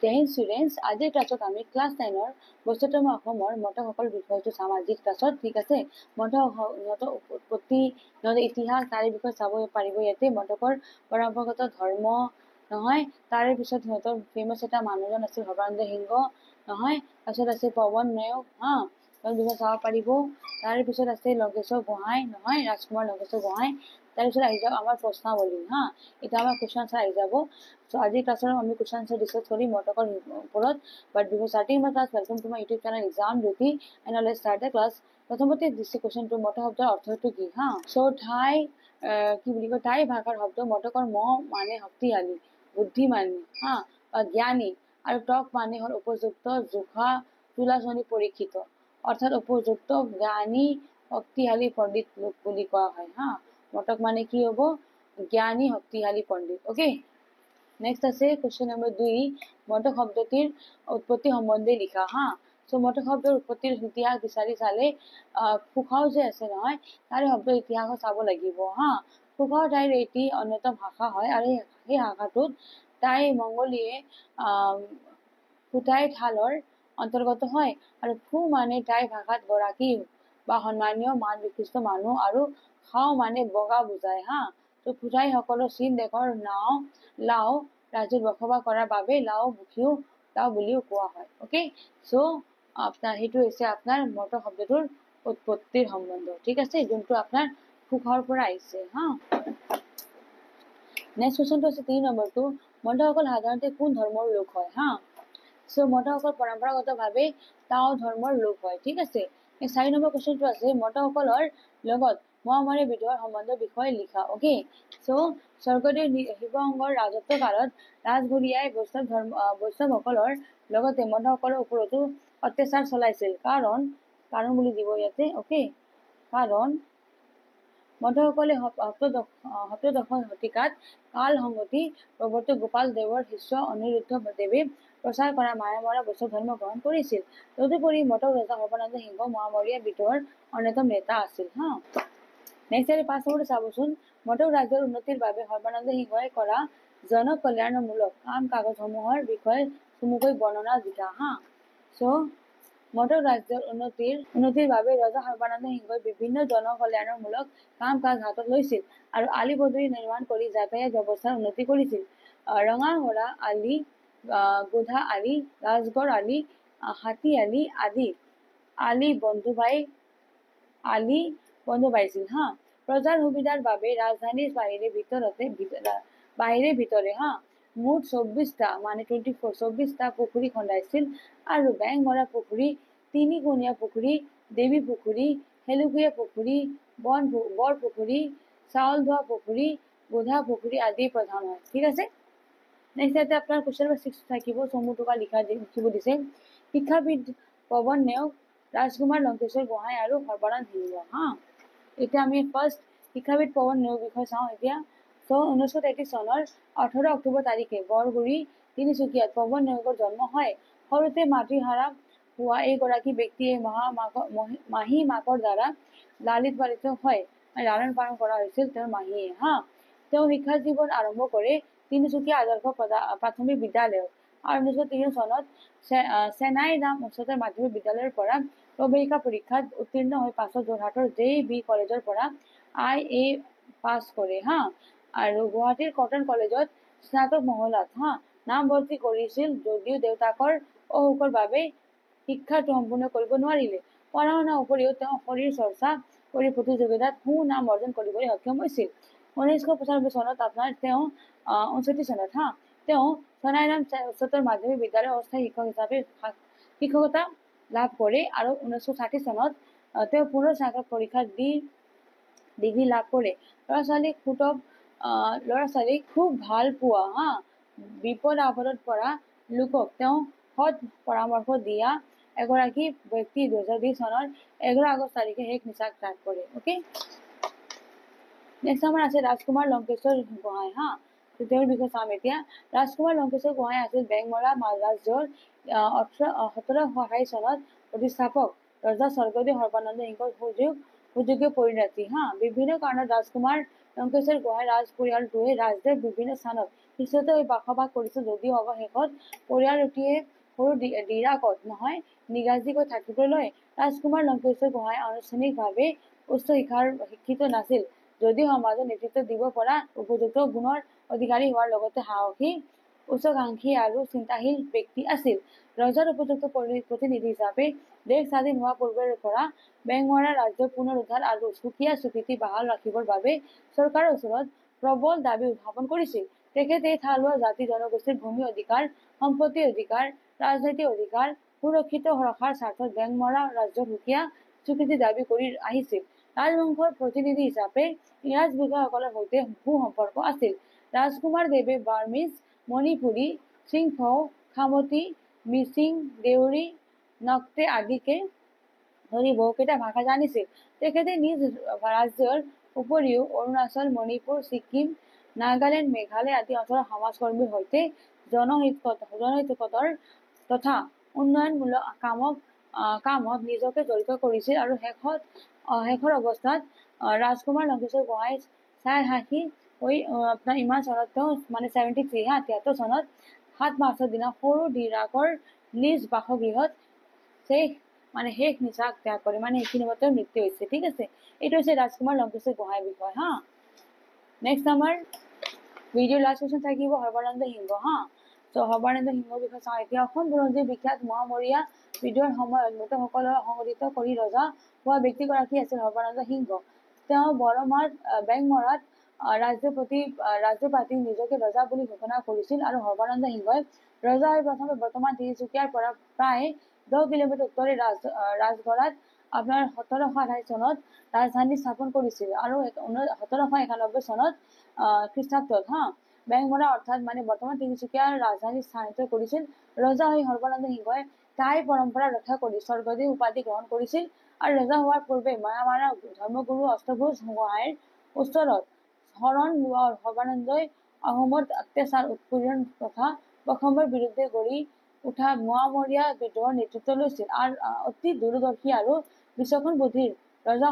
জয় students, আজিৰ ক্লাছত আমি ক্লাছ 9ৰ 72তম অসমৰ মটকসকল বিষয়টো চাম আজিৰ ক্লাছত। ঠিক আছে, সিহঁতৰ উৎপত্তি, সিহঁতৰ ইতিহাস তাৰে বিষয়ে চাব পাৰিব। ইয়াতে মটকৰ পৰম্পৰাগত ধৰ্ম নহয়, তাৰে পিছত সিহঁতৰ ফেমাছ এটা মানুহজন আছিল সৰ্বানন্দ সিংহ নহয়, তাৰপিছত আছে পৱন নেওগ তাৰ বিষয়ে চাব পাৰিব। তাৰে পিছত আছে লংকেশ্বৰ গোহাঁই নহয়, ৰাজকুমাৰ লংকেশ্বৰ গোহাঁই। তাৰপিছত আহি যাব আমাৰ প্ৰশ্নাৱলী এতিয়া আমাৰ কুৱেশ্যন আনচাৰ আহি যাব। So আজিৰ ক্লাছত আমি কুৱেশ্যন আনচাৰ ডিছকাছ কৰিম মটকৰ ওপৰত। But before starting my class, welcome to my YouTube channel exam Jyoti and let's start the class. প্ৰথমতে দিছে কুৱেশ্যনটো, মটক শব্দৰ অৰ্থটো কি চ' ঠাই কি বুলি কয়, টাই ভাষাৰ শব্দ মটকৰ ম মানে শক্তিশালী, বুদ্ধিমানী বা জ্ঞানী, আৰু টক মানে হ'ল উপযুক্ত, জোখা, তুলাচনী, পৰীক্ষিত, অৰ্থাৎ উপযুক্ত, জ্ঞানী, শক্তিশালী পণ্ডিত লোক বুলি কোৱা হয় মটক মানে কি হ'ব, জ্ঞানী, শক্তিশালী পণ্ডিত। ওকে, নেক্সট আছে কুৱেশ্যন নম্বৰ 2, মটক শব্দটিৰ উৎপত্তি সম্বন্ধে লিখা চ' মটক শব্দৰ উৎপত্তিৰ ইতিহাস বিচাৰি চালে ফুকাও যে আছে নহয়, তাৰে শব্দৰ ইতিহাস চাব লাগিব ফুকাও ঠাইৰ এটি অন্যতম ভাষা হয়, আৰু সেই ভাষাটোত টাই মংগোলীয় ফুটাই ঠালৰ অন্তৰ্গত হয়, আৰু ফু মানে টাই ভাষাত গৰাকী বা সন্মানীয় মান বিশিষ্ট মানুহ, আৰু খাও মানে বগা বুজায় তো ফুটাই সকলো চীন দেশৰ লাও ৰাজ্যত বসবাস কৰাৰ বাবে লাও বুলিও কোৱা হয়। ওকে, চ' আপোনাৰ সেইটো হৈছে আপোনাৰ মটক শব্দটোৰ উৎপত্তিৰ সম্বন্ধ। ঠিক আছে, যোনটো আপোনাৰ ফুকাওৰ পৰা আহিছে নেক্সট কুৱেশ্যনটো আছে 3 নম্বৰটো, মটকসকল সাধাৰণতে কোন ধৰ্মৰ লোক হয় চ' মটকসকল পৰম্পৰাগতভাৱে টাও ধৰ্মৰ লোক হয়। ঠিক আছে, 4 নম্বৰ কুৱেশ্যনটো আছে মটকসকলৰ লগত মহামাৰী বিদ্ৰোহৰ সম্বন্ধৰ বিষয়ে লিখা। ওকে, চ' স্বৰ্গদেউ শিৱসাংগৰ ৰাজত্ব কালত ৰাজঘৰীয়াই বৈষ্ণৱসকলৰ লগতে মটকসকলৰ ওপৰতো অত্যাচাৰ চলাইছিল। কাৰণ বুলি দিব ইয়াতে। ওকে, কাৰণ মটকসকলে সপ্তদশ শতিকাত কাল সংগতি প্ৰৱৰ্তক গোপাল দেৱৰ শিষ্য অনিৰুদ্ধ দেৱে প্ৰচাৰ কৰা মায়ামৰা বৈষ্ণৱ ধৰ্ম গ্ৰহণ কৰিছিল। তদুপৰি মটক ৰজা সৰ্বানন্দ সিংহ মহামৰীয়া বিদ্ৰোহৰ অন্যতম নেতা আছিল নেক্সট 5 নম্বৰটো চাবচোন, মটক ৰাজ্যৰ উন্নতিৰ বাবে সৰ্বানন্দ সিংহই কৰা জনকল্যাণমূলক কাম কাজসমূহৰ বিষয়ে চমুকৈ বৰ্ণনা লিখা চ' মটক ৰাজ্যৰ উন্নতিৰ বাবে ৰজা সৰ্বানন্দ সিংহই বিভিন্ন জনকল্যাণমূলক কাম কাজ হাতত লৈছিল, আৰু আলি পদূলি নিৰ্মাণ কৰি যাতায়াত ব্যৱস্থাৰ উন্নতি কৰিছিল। ৰঙাঘোৰা আলি, গোধা আলি, ৰাজগড় আলি, হাতী আলি আদি আলি বন্ধ পাইছিল প্ৰজাৰ সুবিধাৰ বাবে ৰাজধানীৰ বাহিৰে ভিতৰে মুঠ 24টা পুখুৰী খন্দাইছিল, আৰু বেংমৰা পুখুৰী, তিনিকোণীয়া পুখুৰী, দেৱী পুখুৰী, শেলুকীয়া পুখুৰী, বৰ পুখুৰী, চাউল ধোৱা পুখুৰী, গোধা পুখুৰী আদি প্ৰধান হয়। ঠিক আছে, নেক্সট ইয়াতে আপোনাৰ কুৱেশ্যন নম্বৰ 6 থাকিব, চমুটোকা লিখিব দিছে। শিক্ষাবিদ পৱন নেওগ, ৰাজকুমাৰ লংকেশ্বৰ গোহাঁই আৰু সৰ্বানন্দ সিংহ এতিয়া আমি ফাৰ্ষ্ট শিক্ষাবিদ পৱন নেওগ বিষয়ে চাওঁ এতিয়া। চ' 1933 চনৰ 18 অক্টোবৰ তাৰিখে বৰগুৰি, তিনিচুকীয়াত পৱন নেওগৰ জন্ম হয়। সৰুতে মাতৃহাৰা হোৱা এইগৰাকী ব্যক্তিয়ে মাহী মাকৰ দ্বাৰা লালিত পালিত হয়, লালন পালন কৰা হৈছিল তেওঁৰ মাহীয়ে তেওঁ শিক্ষা জীৱন আৰম্ভ কৰে তিনিচুকীয়া আদৰ্শ প্ৰাথমিক বিদ্যালয়ত, আৰু 1903 চনত চেনাই নাম উচ্চতৰ মাধ্যমিক বিদ্যালয়ৰ পৰা প্ৰৱেশিকা পৰীক্ষাত উত্তীৰ্ণ হৈ পাছত যোৰহাটৰ JB কলেজৰ পৰা IA পাছ কৰে আৰু গুৱাহাটীৰ কটন কলেজত স্নাতক মহলাত নামভৰ্তি কৰিছিল, যদিও দেউতাকৰ অসুখৰ বাবে শিক্ষাটো সম্পূৰ্ণ কৰিব নোৱাৰিলে। পঢ়া শুনাৰ উপৰিও তেওঁ শৰীৰ চৰ্চা কৰি প্ৰতিযোগিতাত সুনাম অৰ্জন কৰিবলৈ সক্ষম হৈছিল। 1995 চনত তেওঁ 59 চনত তেওঁ চেনাইৰাম উচ্চতৰ মাধ্যমিক বিদ্যালয়ৰ অস্থায়ী শিক্ষক হিচাপে শিক্ষকতা লাভ কৰে, আৰু 1960 চনত তেওঁ পুনৰ স্নাতক পৰীক্ষাত দি ডিগ্ৰী লাভ কৰে। ল'ৰা ছোৱালীক খুব ভাল পোৱা বিপদ আপদত পৰা লোকক তেওঁ সৎ পৰামৰ্শ দিয়া এগৰাকী ব্যক্তি 2020 চনৰ 11 আগষ্ট তাৰিখে শেষ নিশ্বাস ত্যাগ কৰে। ওকে, নেক্সট আমাৰ আছে ৰাজকুমাৰ লংকেশ্বৰ গোহাঁই তেওঁৰ বিষয়ে চাম এতিয়া। ৰাজকুমাৰ লংকেশ্বৰ গোহাঁই আছিল বেংমৰা ৰাজ্যৰ 1728 চনত প্ৰতিষ্ঠাপক ৰজা স্বৰ্গদেউ সৰ্বানন্দ সিংহৰ সুযোগ্য পৰিণতি বিভিন্ন কাৰণত ৰাজকুমাৰ লংকেশ্বৰ গোহাঁই ৰাজ পৰিয়ালটোৱে ৰাজ্যৰ বিভিন্ন স্থানত পিছতে বসবাস কৰিছিল যদিও অৱশেষত পৰিয়ালটিয়ে সৰু ডিৰাকত নহয় নিগাজিকৈ থাকিবলৈ ৰাজকুমাৰ লংকেশ্বৰ গোহাঁই আনুষ্ঠানিকভাৱে উচ্চ শিক্ষিত নাছিল যদিও সমাজত নেতৃত্ব দিব পৰা উপযুক্ত গুণৰ অধিকাৰী হোৱাৰ লগতে সাহসী উচ্চাকাংক্ষী আৰু চিন্তাশীল ব্যক্তি আছিল। ৰজাৰ উপযুক্ত প্ৰতিনিধি হিচাপে দেশ স্বাধীন হোৱা পূৰ্বৰে পৰা বেংমৰা ৰাজ্যৰ পুনৰুদ্ধাৰ আৰু সুকীয়া স্বীকৃতি বাহাল ৰাখিবৰ বাবে চৰকাৰৰ ওচৰত প্ৰবল দাবী উত্থাপন কৰিছিল। তেখেতে থালুৱা জাতি জনগোষ্ঠীৰ ভূমি অধিকাৰ, সম্পত্তি অধিকাৰ, ৰাজনৈতিক অধিকাৰ সুৰক্ষিত ৰখাৰ স্বাৰ্থত বেংমৰা ৰাজ্যৰ সুকীয়া স্বীকৃতি দাবী কৰি আহিছিল। ৰাজবংশৰ প্ৰতিনিধি হিচাপে ইংৰাজ বিষয়াসকলৰ সৈতে সুসম্পৰ্ক আছিল। ৰাজকুমাৰ দেৱে বাৰ্মিজ, মণিপুৰী, চিংফৌ, খামতি, মিচিং, দেউৰী, নক্টে আদিকে ধৰি বহুকেইটা ভাষা জানিছিল। তেখেতে নিজ ৰাজ্যৰ উপৰিও অৰুণাচল, মণিপুৰ, ছিকিম, নাগালেণ্ড, মেঘালয় আদি অঞ্চলৰ সমাজকৰ্মীৰ সৈতে জনহিতকৰ তথা উন্নয়নমূলক কামত নিজকে জড়িত কৰিছিল আৰু শেষৰ অৱস্থাত ৰাজকুমাৰ লংকেশ্বৰ গোহাঁই ৮৬ হৈ ইমান চনত তেওঁ 73 চনত ৭ মাৰ্চৰ দিনা সৰু ডিৰাকৰ নিজ বাসগৃহত শেষ নিশ্বাস ত্যাগ কৰে। এইখিনি মতে মৃত্যু হৈছে। ঠিক আছে, এইটো হৈছে ৰাজকুমাৰ লংকেশ্বৰ গোহাঁইৰ বিষয়। হা, নেক্সট আমাৰ ভিডিঅ' লাষ্ট কুৱেশ্যন থাকিব সৰ্বানন্দ সিংহ। হা, ত' সৰ্বানন্দ সিংহৰ বিষয়ে চাওঁ এতিয়া। অসম বুৰঞ্জীৰ বিখ্যাত মোৱামৰীয়া বিদ্ৰোহৰ সময়ত মৃতসকলক সংগঠিত কৰি ৰজা হোৱা ব্যক্তিগৰাকী আছিল সৰ্বানন্দ সিংহ। তেওঁ বেংমৰাত ৰাজ্যপাতি নিজকে ৰজা বুলি ঘোষণা কৰিছিল আৰু সৰ্বানন্দ সিংহই ৰজা হৈ প্ৰথমে বৰ্তমান তিনিচুকীয়াৰ পৰা প্ৰায় 10 কিলোমিটাৰ উত্তৰে ৰাজগড়ত 1728 চনত ৰাজধানী স্থাপন কৰিছিল আৰু 1791 চনত খ্ৰীষ্টাব্দত বেংমৰা অৰ্থাৎ বৰ্তমান তিনিচুকীয়াৰ ৰাজধানী স্থানিত কৰিছিল। ৰজা হৈ সৰ্বানন্দ সিংহই টাই পৰম্পৰা ৰক্ষা কৰি স্বৰ্গদেউ উপাধি গ্ৰহণ কৰিছিল আৰু ৰজা হোৱাৰ পূৰ্বে মায়ামাৰা ধৰ্মগুৰু অষ্টভুজ গোহাঁইৰ ওচৰত শৰণ লোৱা সৰ্বানন্দই আহোমৰ অত্যাচাৰ উৎপীড়ন তথা বৈষম্যৰ বিৰুদ্ধে গঢ়ি উঠা মোৱামৰীয়া বিদ্ৰোহৰ নেতৃত্ব লৈছিল। অতি দূৰদৰ্শী আৰু বিচক্ষণ বুদ্ধিৰ ৰজা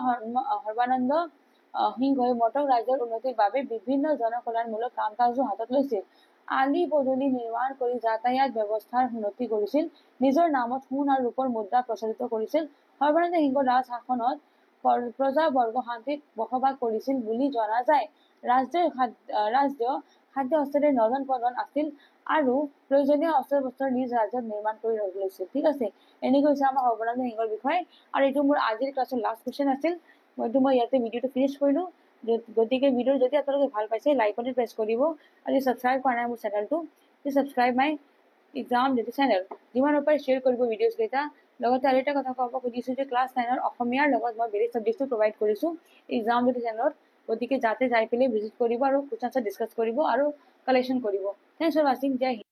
সৰ্বানন্দ সিংহই মটক ৰাজ্যৰ উন্নতিৰ বাবে বিভিন্ন জনকল্যাণমূলক কাম-কাজো হাতত লৈছিল। আলি পদূলি নিৰ্মাণ কৰি যাতায়াত ব্যৱস্থাৰ উন্নতি কৰিছিল। নিজৰ নামত সোণ আৰু ৰূপৰ মুদ্ৰা প্ৰচলিত কৰিছিল। সৰ্বানন্দ সিংহৰ ৰাজ শাসনত প্ৰজাবৰ্গ শান্তিত বসবাস কৰিছিল বুলি জনা যায়। ৰাজ্য খাদ্য শস্ত্ৰেৰে নদন পদন আছিল আৰু প্ৰয়োজনীয় অস্ত্ৰ-শস্ত্ৰ নিজ ৰাজ্যত নিৰ্মাণ কৰি লৈছিল। ঠিক আছে, এনেকৈ হৈছে আমাৰ সৰ্বানন্দ সিংহৰ বিষয়ে। আৰু এইটো মোৰ আজিৰ ক্লাছৰ লাষ্ট কুৱেশ্যন আছিল। মই ইয়াতে ভিডিঅ'টো ফিনিছ কৰিলোঁ। গতিকে ভিডিঅ' যদি আপোনালোকে ভাল পাইছে লাইক বাটন প্ৰেছ কৰিব আৰু ছাবস্ক্ৰাইব কৰা নাই মোৰ চেনেলটো, ছাবস্ক্ৰাইব মাই এক্সাম যিটো চেনেল। যিমানৰ পাৰে শ্বেয়াৰ কৰিব ভিডিঅ'জ কেইটা। লগতে আৰু এটা কথা ক'ব খুজিছোঁ যে ক্লাছ 9ৰ অসমীয়াৰ লগত মই বেলেগ ছাবজেক্টটো প্ৰভাইড কৰিছোঁ এক্সাম যিটো চেনেলত। গতিকে যাতে যাই পেলাই ভিজিট কৰিব আৰু কুৱেশ্যন আনচাৰ ডিছকাছ কৰিব আৰু কালেকশ্যন কৰিব। থেংকছ ফৰ ৱাচিং। জয় হিন্দ।